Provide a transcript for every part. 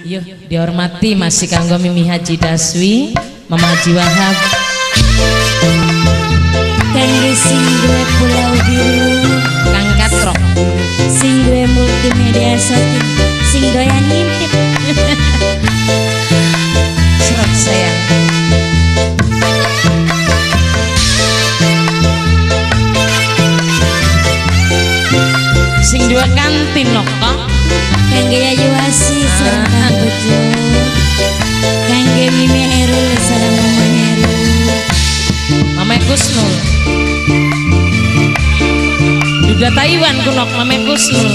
Yuk dihormati masih kanggo Mimi Haji Daswi, Mama Haji Wahab. Kangge sing duwe Pulau Biru, Kang Katrok. sing duwe multimedia shooting, sing doyan ngintip. Serot sayang. Sing dua kantin nokok. Kangge Yayu Asih sareng Kang Bejo, kangge Mimi Herul sareng Mama Herul, Mama Kusnul. Duda Taiwan kunok Mama Kusnul.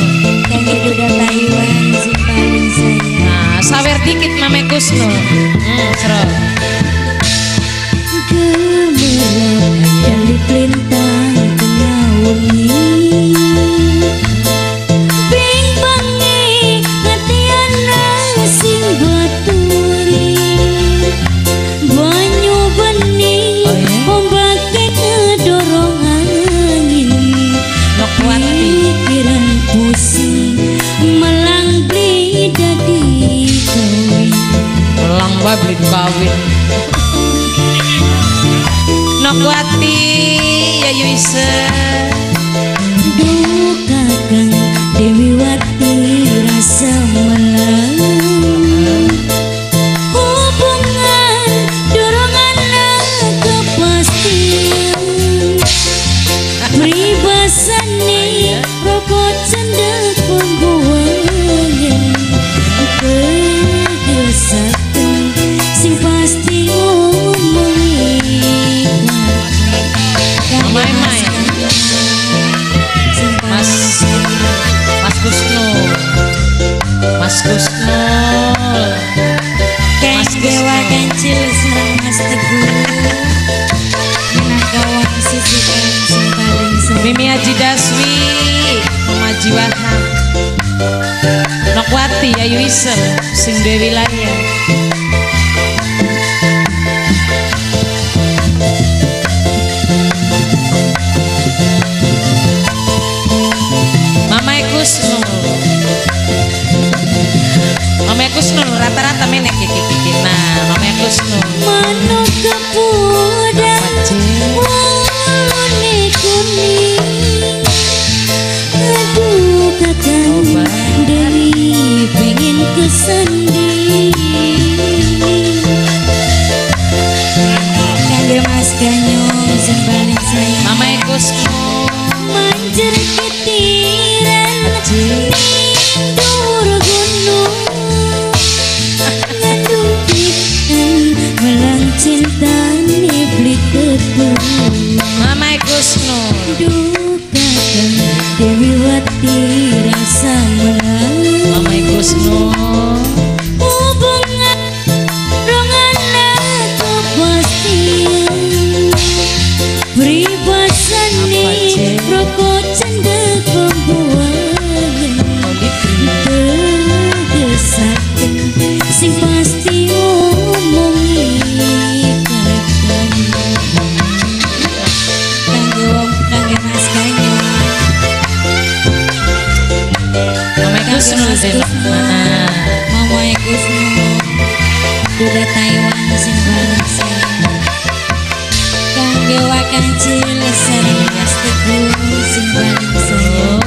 kangge Duda Taiwan sing paling sayang. Nah, sawer dikit Mama Kusnul. Serot. Gemerlap dari pelintang tengah wengi, bing bangi ngatiana sing baturi, banyu bening ombake ngedorong angin, Nok wati. pikiran pusing melang beli dadi kawin. Melang babli kawin. Nokwati Yayu Ise. Duh kakang Dewi Wati rasa melang, hubungan dorongan kepastian, pribasani rokok cendek pembuangan, kegesakan sing pasti Mai. Mas Kusnul. Mas Kusnul. Mas Dewa Kancil sareng Mas Teguh, Minangkawang sisi sing paling sayang. Mimi Haji Daswi, Mama Haji Wahab. Nokwati Yayu Ise sing duwe wilayah. Mama Kusnul. Mama Kusnul rata-rata menek kiki. Nah, Mama Kusnul. Manuk kepudang warna kuning, aduh kakang Dewi pengen kesanding. Kangge Mas Ganyong sing paling sayang. Mama Kusnul. Manjer ketiran dur gunung, ngandung pikan melang cinta nibli ketemu. Mama Kusnul. Duh kakang Dewi Wati rasa melang, Mama Kusnul. hubungan rongana kepastian, pribasani rokok cendek pembuangan, kegesakan sing pasti omongi kakang. Kangge wong kangge Mas Ganyong, Mama Kusnul deh. Mama Kusnul, Duda Taiwan sing paling sayang. Kangge Wakancil sareng Mas Teguh sing paling sayang.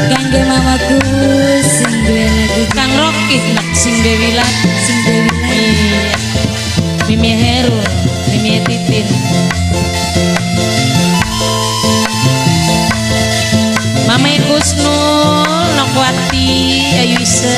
Kangge mamaku sing duwe lagu Kang Rocky nak sing Dewi Lat. sing Dewi Lai. Iya. Mimi Herul, Mimi Titin. Mama Kusnul, Nokwati Yayu Ise.